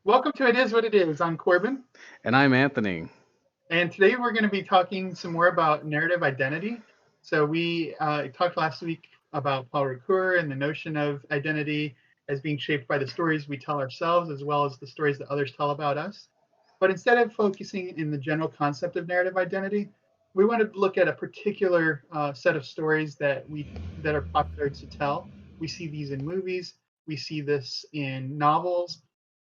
Welcome to It Is What It Is. I'm Corbin, And I'm Anthony. and today we're going to be talking some more about narrative identity. So we talked last week about Paul Ricoeur and the notion of identity as being shaped by the stories we tell ourselves as well as the stories that others tell about us. But instead of focusing in the general concept of narrative identity, we wanted to look at a particular set of stories that are popular to tell. We see these in movies, we see this in novels,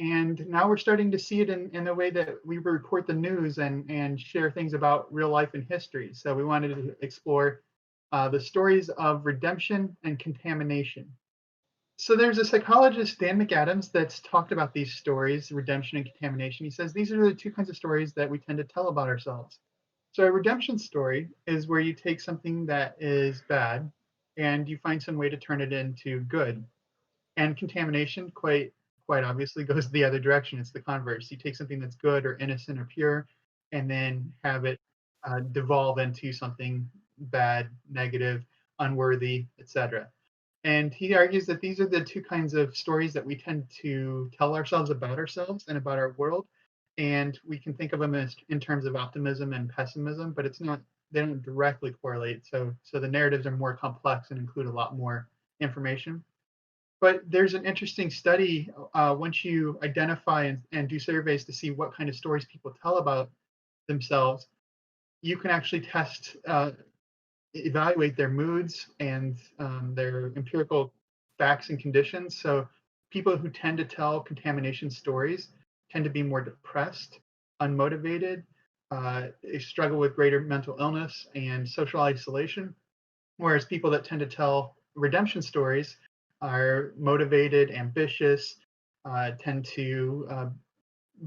and now we're starting to see it in the way that we report the news and share things about real life and history. So we wanted to explore the stories of redemption and contamination. So there's a psychologist, Dan McAdams, that's talked about these stories, redemption and contamination. He says these are the two kinds of stories that we tend to tell about ourselves. So a redemption story is where you take something that is bad and you find some way to turn it into good. And contamination, quite obviously, goes the other direction. It's the converse. You take something that's good or innocent or pure, and then have it devolve into something bad, negative, unworthy, etc. And he argues that these are the two kinds of stories that we tend to tell ourselves and about our world. And we can think of them as in terms of optimism and pessimism, but it's not, they don't directly correlate. So the narratives are more complex and include a lot more information. But there's an interesting study once you identify and do surveys to see what kind of stories people tell about themselves, you can actually evaluate their moods and their empirical facts and conditions. So people who tend to tell contamination stories tend to be more depressed, unmotivated, they struggle with greater mental illness and social isolation. Whereas people that tend to tell redemption stories are motivated, ambitious, tend to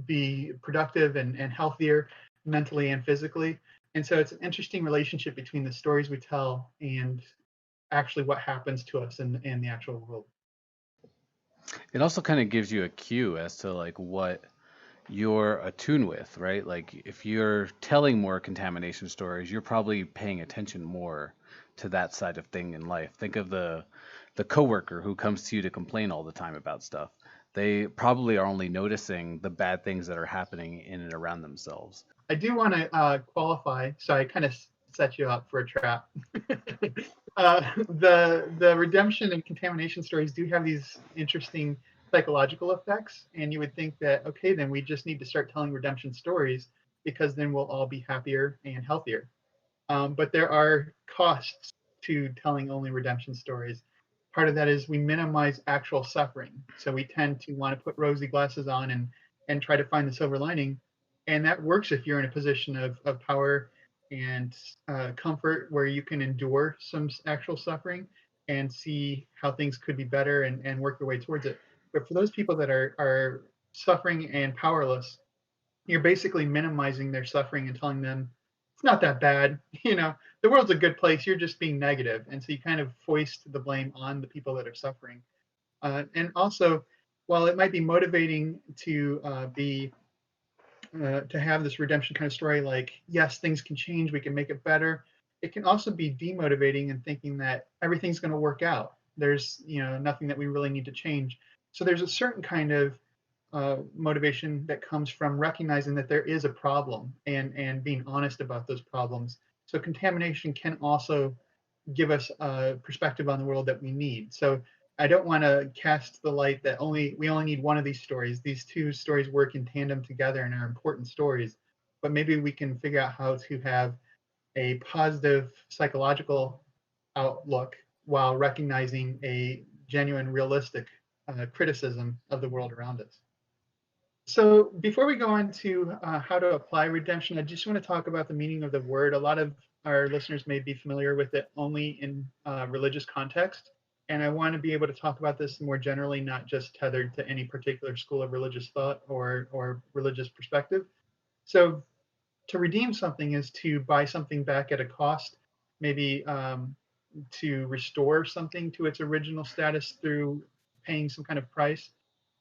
be productive and healthier mentally and physically. And so it's an interesting relationship between the stories we tell and actually what happens to us in the actual world. It also kind of gives you a cue as to like what you're attuned with, right? Like if you're telling more contamination stories, you're probably paying attention more to that side of thing in life. Think of the coworker who comes to you to complain all the time about stuff. They probably are only noticing the bad things that are happening in and around themselves. I do want to qualify, so I kind of set you up for a trap. The redemption and contamination stories do have these interesting psychological effects, and you would think that okay, then we just need to start telling redemption stories because then we'll all be happier and healthier. But there are costs to telling only redemption stories. Part of that is we minimize actual suffering. So we tend to want to put rosy glasses on and try to find the silver lining. And that works if you're in a position of power and comfort where you can endure some actual suffering and see how things could be better and work your way towards it. But for those people that are suffering and powerless, you're basically minimizing their suffering and telling them it's not that bad. The world's a good place. You're just being negative. And so you kind of foist the blame on the people that are suffering. And also, while it might be motivating to have this redemption kind of story, like yes, things can change, we can make it better. It can also be demotivating and thinking that everything's going to work out. There's nothing that we really need to change. So there's a certain kind of motivation that comes from recognizing that there is a problem and being honest about those problems. So contamination can also give us a perspective on the world that we need. So I don't want to cast the light that we only need one of these stories. These two stories work in tandem together and are important stories. But maybe we can figure out how to have a positive psychological outlook while recognizing a genuine, realistic criticism of the world around us. So before we go into how to apply redemption, I just want to talk about the meaning of the word. A lot of our listeners may be familiar with it only in religious context. And I want to be able to talk about this more generally, not just tethered to any particular school of religious thought or religious perspective. So to redeem something is to buy something back at a cost, maybe to restore something to its original status through paying some kind of price.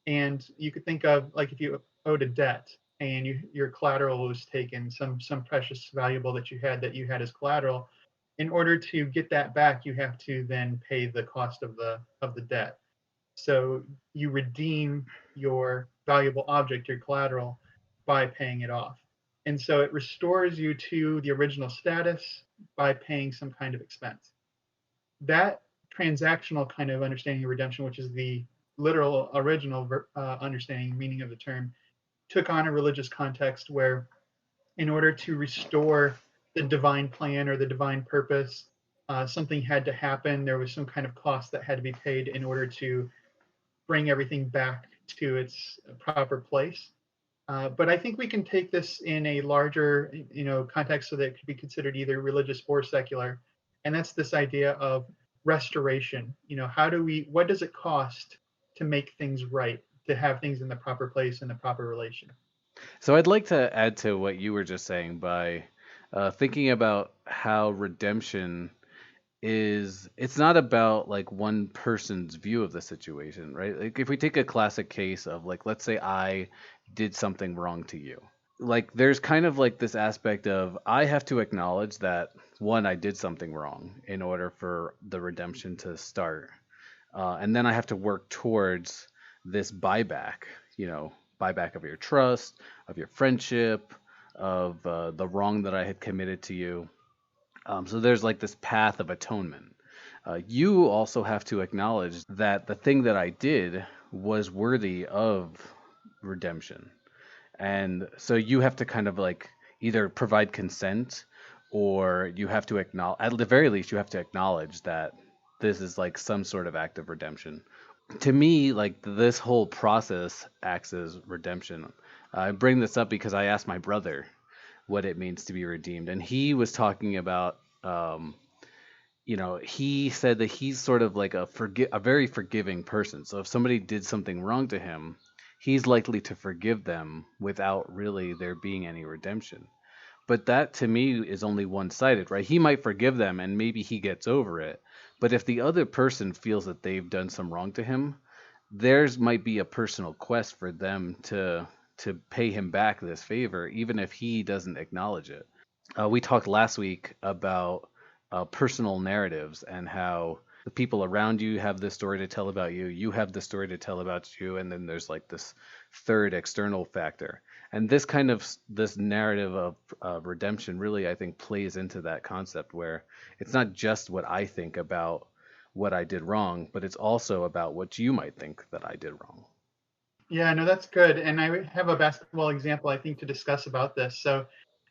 And you could think of like if you owed a debt and your collateral was taken, some precious valuable that you had as collateral. In order to get that back, you have to then pay the cost of the debt. So you redeem your valuable object, your collateral, by paying it off. And so it restores you to the original status by paying some kind of expense. That transactional kind of understanding of redemption, which is the literal original understanding meaning of the term, took on a religious context where, in order to restore the divine plan or the divine purpose, something had to happen. There was some kind of cost that had to be paid in order to bring everything back to its proper place. But I think we can take this in a larger, context so that it could be considered either religious or secular, and that's this idea of restoration. What does it cost to make things right, to have things in the proper place in the proper relation? So I'd like to add to what you were just saying by thinking about how redemption is, it's not about like one person's view of the situation, right? Like if we take a classic case of like, let's say I did something wrong to you. Like there's kind of like this aspect of I have to acknowledge that one, I did something wrong in order for the redemption to start. And then I have to work towards this buyback, you know, buyback of your trust, of your friendship, of the wrong that I had committed to you. So there's like this path of atonement. You also have to acknowledge that the thing that I did was worthy of redemption. And so you have to kind of like either provide consent or you have to acknowledge, at the very least, you have to acknowledge that this is like some sort of act of redemption. To me, like this whole process acts as redemption. I bring this up because I asked my brother what it means to be redeemed, and he was talking about, he said that he's sort of like a very forgiving person. So if somebody did something wrong to him, he's likely to forgive them without really there being any redemption. But that to me is only one-sided, right? He might forgive them and maybe he gets over it. But if the other person feels that they've done some wrong to him, theirs might be a personal quest for them to pay him back this favor, even if he doesn't acknowledge it. We talked last week about personal narratives and how the people around you have this story to tell about you, you have the story to tell about you, and then there's like this third external factor. And this narrative of redemption really, I think, plays into that concept where it's not just what I think about what I did wrong, but it's also about what you might think that I did wrong. Yeah, no, that's good. And I have a basketball example I think to discuss about this. So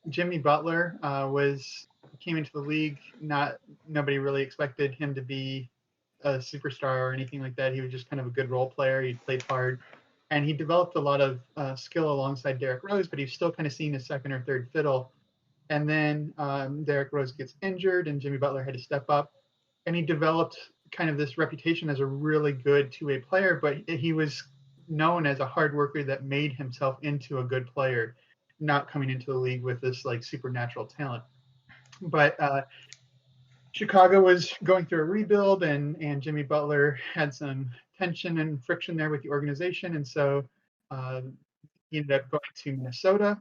Jimmy Butler was came into the league. Not Nobody really expected him to be a superstar or anything like that. He was just kind of a good role player. He played hard, and he developed a lot of skill alongside Derrick Rose, but he's still kind of seen as second or third fiddle. And then Derrick Rose gets injured, and Jimmy Butler had to step up, and he developed kind of this reputation as a really good two-way player. But he was known as a hard worker that made himself into a good player, not coming into the league with this like supernatural talent. But Chicago was going through a rebuild, and Jimmy Butler had some tension and friction there with the organization, and so uh, he ended up going to Minnesota,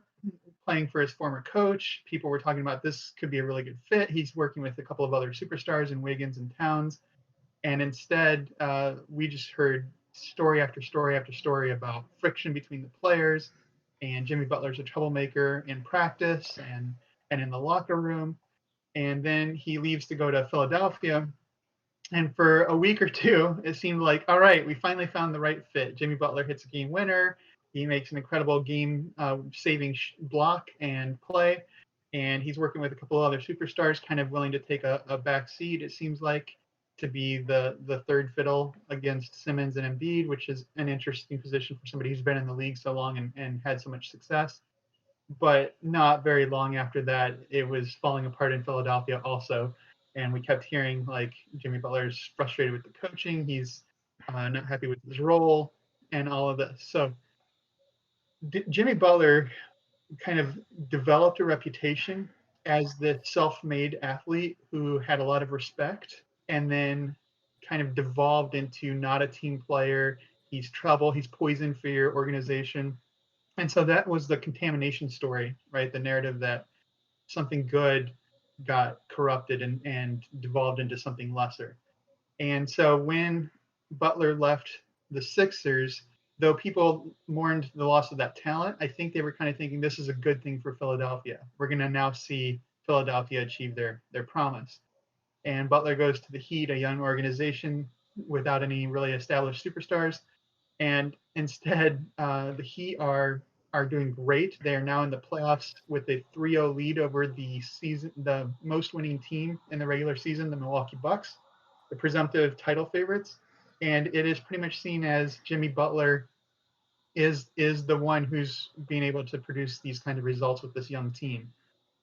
playing for his former coach. People were talking about this could be a really good fit. He's working with a couple of other superstars in Wiggins and Towns, and instead, we just heard story after story after story about friction between the players, and Jimmy Butler's a troublemaker in practice and in the locker room. And then he leaves to go to Philadelphia. And for a week or two, it seemed like, all right, we finally found the right fit. Jimmy Butler hits a game winner. He makes an incredible game saving block and play. And he's working with a couple of other superstars, kind of willing to take a back seat, it seems like, to be the third fiddle against Simmons and Embiid, which is an interesting position for somebody who's been in the league so long and had so much success. But not very long after that, it was falling apart in Philadelphia also. And we kept hearing like Jimmy Butler's frustrated with the coaching. He's not happy with his role and all of this. So Jimmy Butler kind of developed a reputation as the self-made athlete who had a lot of respect, and then kind of devolved into not a team player. He's trouble. He's poison for your organization. And so that was the contamination story, right? The narrative that something good got corrupted and devolved into something lesser. And so when Butler left the Sixers, though people mourned the loss of that talent, I think they were kind of thinking this is a good thing for Philadelphia. We're going to now see Philadelphia achieve their promise. And Butler goes to the Heat, a young organization without any really established superstars, and instead the Heat are doing great. They are now in the playoffs with a 3-0 lead over the most winning team in the regular season, the Milwaukee Bucks, the presumptive title favorites. And it is pretty much seen as Jimmy Butler is the one who's being able to produce these kind of results with this young team.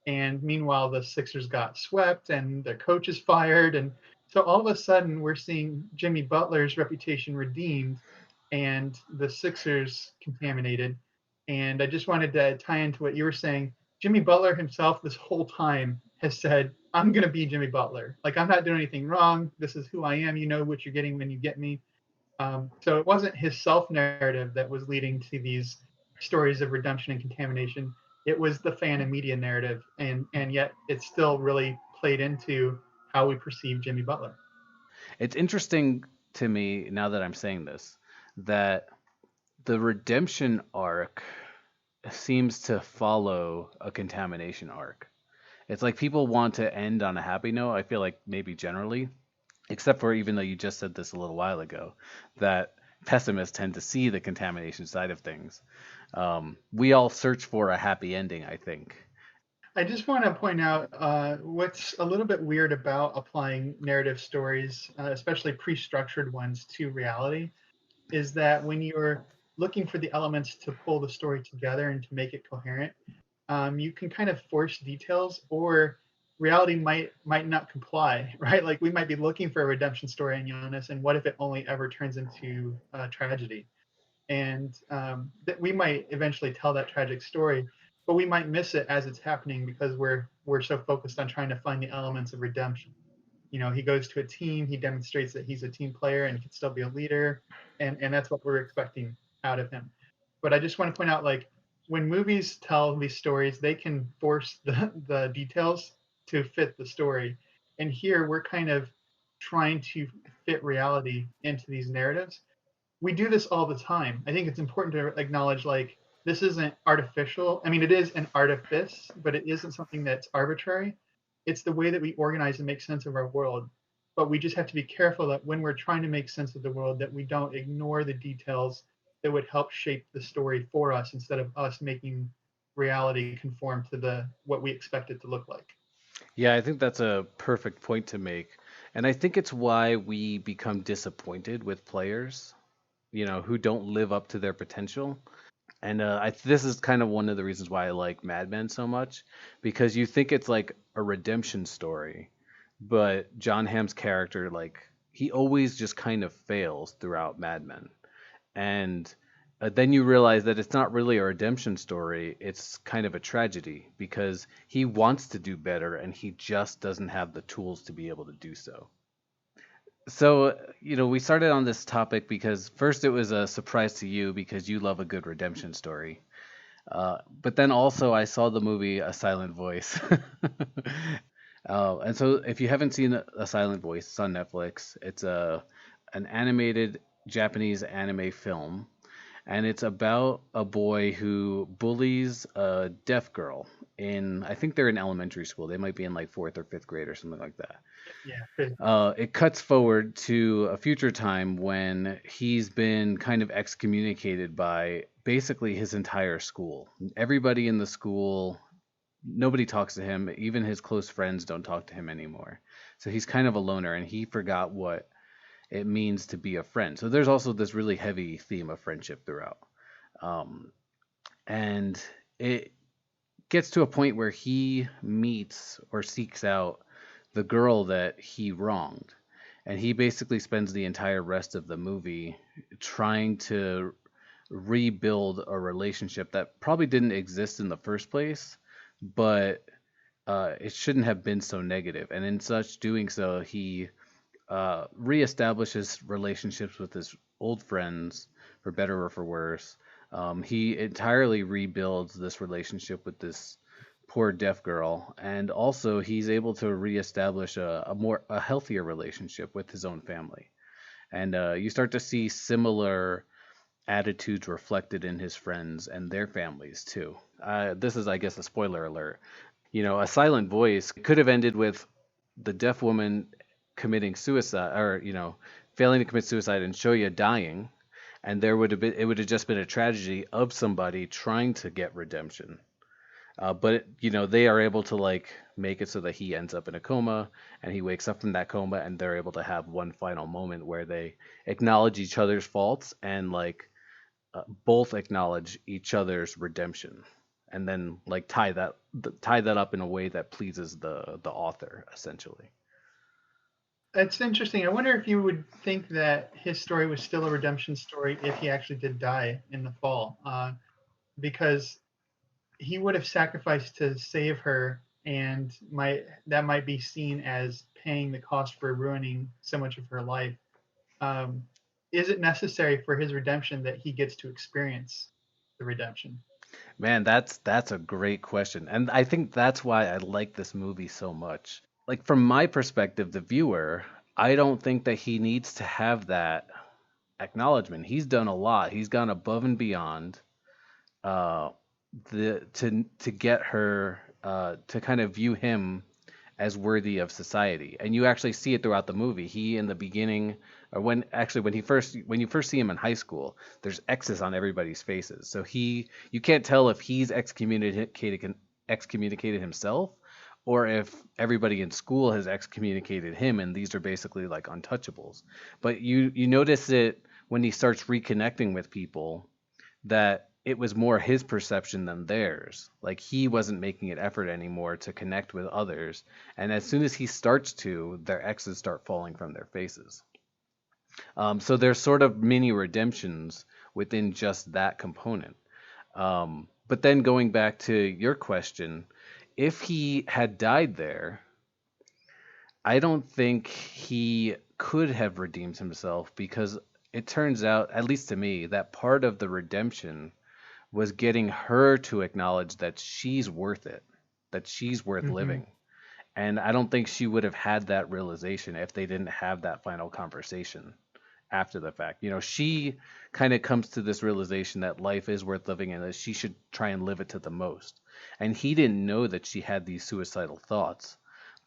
And meanwhile, the Sixers got swept and their coach is fired. And so all of a sudden, we're seeing Jimmy Butler's reputation redeemed and the Sixers contaminated. And I just wanted to tie into what you were saying. Jimmy Butler himself, this whole time, has said, I'm going to be Jimmy Butler. Like, I'm not doing anything wrong. This is who I am. You know what you're getting when you get me. So it wasn't his self narrative that was leading to these stories of redemption and contamination. It was the fan and media narrative, and yet it still really played into how we perceive Jimmy Butler. It's interesting to me now that I'm saying this that the redemption arc seems to follow a contamination arc. It's like people want to end on a happy note. I feel like maybe generally, except for even though you just said this a little while ago, that pessimists tend to see the contamination side of things. We all search for a happy ending, I think. I just want to point out what's a little bit weird about applying narrative stories, especially pre structured ones, to reality, is that when you're looking for the elements to pull the story together and to make it coherent, you can kind of force details, or reality might not comply, right? Like we might be looking for a redemption story in Giannis, and what if it only ever turns into a tragedy? And that we might eventually tell that tragic story, but we might miss it as it's happening because we're so focused on trying to find the elements of redemption. You know, he goes to a team, he demonstrates that he's a team player and can still be a leader, and that's what we're expecting out of him. But I just want to point out, like, when movies tell these stories, they can force the details to fit the story, and here we're kind of trying to fit reality into these narratives. We do this all the time. I think it's important to acknowledge, like, this isn't artificial. I mean, it is an artifice, but it isn't something that's arbitrary. It's the way that we organize and make sense of our world. But we just have to be careful that when we're trying to make sense of the world, that we don't ignore the details that would help shape the story for us instead of us making reality conform to the what we expect it to look like. Yeah, I think that's a perfect point to make. And I think it's why we become disappointed with players, who don't live up to their potential. And this is kind of one of the reasons why I like Mad Men so much, because you think it's like a redemption story, but John Hamm's character, like, he always just kind of fails throughout Mad Men. And then you realize that it's not really a redemption story, it's kind of a tragedy because he wants to do better and he just doesn't have the tools to be able to do so. So, we started on this topic because first it was a surprise to you because you love a good redemption story. But then also I saw the movie A Silent Voice. And so if you haven't seen A Silent Voice, it's on Netflix. It's an animated Japanese anime film, and it's about a boy who bullies a deaf girl in, I think they're in elementary school. They might be in like fourth or fifth grade or something like that. Yeah. It cuts forward to a future time when he's been kind of excommunicated by basically his entire school. Everybody in the school, nobody talks to him. Even his close friends don't talk to him anymore. So he's kind of a loner, and he forgot what it means to be a friend. So there's also this really heavy theme of friendship throughout. Um, and it gets to a point where he meets or seeks out the girl that he wronged. And he basically spends the entire rest of the movie trying to rebuild a relationship that probably didn't exist in the first place, but it shouldn't have been so negative. And in such doing so, he reestablishes relationships with his old friends, for better or for worse. He entirely rebuilds this relationship with this poor deaf girl, and also he's able to reestablish a healthier relationship with his own family. And you start to see similar attitudes reflected in his friends and their families too. This is, I guess, a spoiler alert. A silent voice could have ended with the deaf woman committing suicide, or failing to commit suicide, and Shoya dying, and there would have been it would have just been a tragedy of somebody trying to get redemption. But they are able to like make it so that he ends up in a coma and he wakes up from that coma, and they're able to have one final moment where they acknowledge each other's faults and like both acknowledge each other's redemption, and then like tie that up in a way that pleases the author essentially. That's interesting. I wonder if you would think that his story was still a redemption story if he actually did die in the fall, because he would have sacrificed to save her, and that might be seen as paying the cost for ruining so much of her life. Um, is it necessary for his redemption that he gets to experience the redemption? Man, that's a great question. And I think that's why I like this movie so much. Like from my perspective, the viewer, I don't think that he needs to have that acknowledgement. He's done a lot. He's gone above and beyond uh to get her to kind of view him as worthy of society. And you actually see it throughout the movie. He in the beginning, or when you first see him in high school, there's X's on everybody's faces. So you can't tell if he's excommunicated himself, or if everybody in school has excommunicated him, and these are basically like untouchables. But you notice it when he starts reconnecting with people, that it was more his perception than theirs. Like he wasn't making an effort anymore to connect with others. And as soon as he starts to, their X's start falling from their faces. So there's sort of mini redemptions within just that component. But then going back to your question, if he had died there, I don't think he could have redeemed himself, because it turns out, at least to me, that part of the redemption was getting her to acknowledge that she's worth it, that she's worth Mm-hmm. living. And I don't think she would have had that realization if they didn't have that final conversation after the fact. She kind of comes to this realization that life is worth living and that she should try and live it to the most. And he didn't know that she had these suicidal thoughts,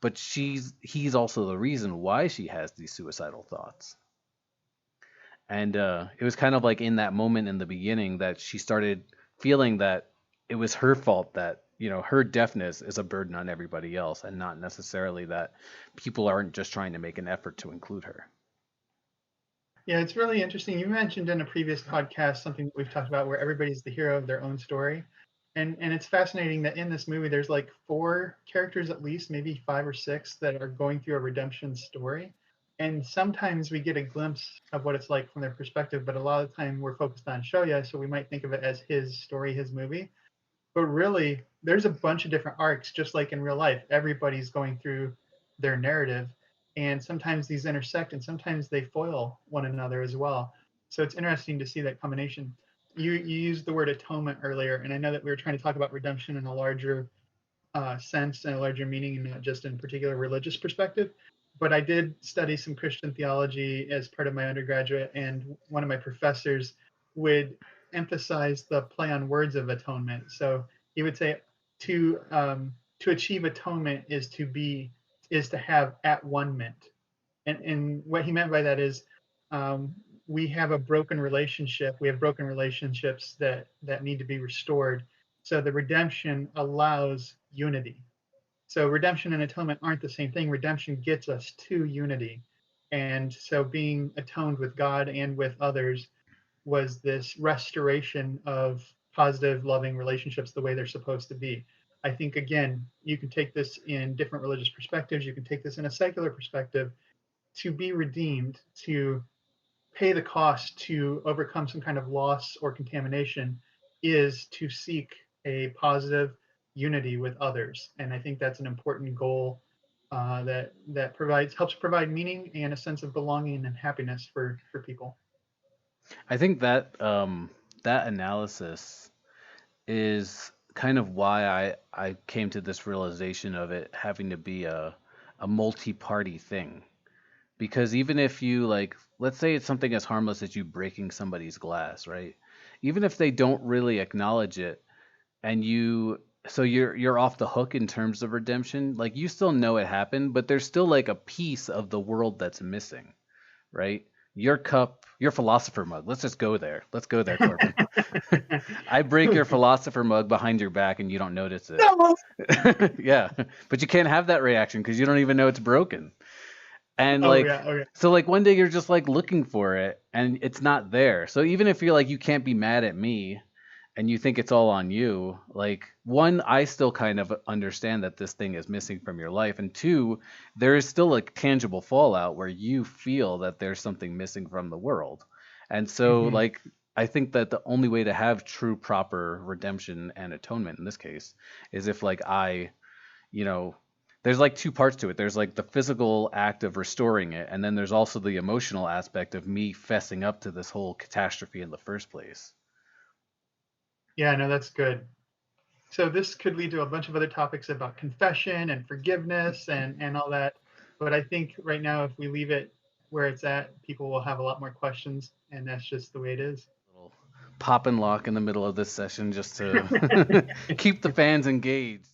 but he's also the reason why she has these suicidal thoughts. And it was kind of like in that moment in the beginning that she started feeling that it was her fault, that, her deafness is a burden on everybody else, and not necessarily that people aren't just trying to make an effort to include her. Yeah, it's really interesting. You mentioned in a previous podcast something that we've talked about where everybody's the hero of their own story. And it's fascinating that in this movie there's like four characters at least, maybe five or six, that are going through a redemption story. And sometimes we get a glimpse of what it's like from their perspective, but a lot of the time we're focused on Shoya, so we might think of it as his story, his movie. But really, there's a bunch of different arcs, just like in real life. Everybody's going through their narrative, and sometimes these intersect, and sometimes they foil one another as well. So it's interesting to see that combination. You used the word atonement earlier, and I know that we were trying to talk about redemption in a larger sense and a larger meaning, and not just in particular religious perspective. But I did study some Christian theology as part of my undergraduate, and one of my professors would emphasize the play on words of atonement. So he would say to achieve atonement is to have at one meant, and what he meant by that is um, we have a broken relationship. We have broken relationships that need to be restored. So the redemption allows unity. So redemption and atonement aren't the same thing. Redemption gets us to unity. And so being atoned with God and with others was this restoration of positive, loving relationships the way they're supposed to be. I think, again, you can take this in different religious perspectives. You can take this in a secular perspective. To be redeemed, to pay the cost to overcome some kind of loss or contamination, is to seek a positive unity with others. And I think that's an important goal that helps provide meaning and a sense of belonging and happiness for people. I think that that analysis is kind of why I came to this realization of it having to be a multi-party thing. Because even if you like let's say it's something as harmless as you breaking somebody's glass, right? Even if they don't really acknowledge it, and you're off the hook in terms of redemption, like you still know it happened, but there's still like a piece of the world that's missing, right? Your cup, your philosopher mug. Let's just go there. Let's go there, Corbin. I break your philosopher mug behind your back and you don't notice it. No! Yeah, but you can't have that reaction because you don't even know it's broken. And Oh like, yeah, okay. so like one day you're just like looking for it and it's not there. So even if you're like, you can't be mad at me and you think it's all on you, like one, I still kind of understand that this thing is missing from your life. And two, there is still a tangible fallout where you feel that there's something missing from the world. And so Hmm. like, I think that the only way to have true proper redemption and atonement in this case is if like you know, there's like two parts to it. There's like the physical act of restoring it, and then there's also the emotional aspect of me fessing up to this whole catastrophe in the first place. Yeah, no, that's good. So this could lead to a bunch of other topics about confession and forgiveness and all that. But I think right now, if we leave it where it's at, people will have a lot more questions, and that's just the way it is. Little pop and lock in the middle of this session just to keep the fans engaged.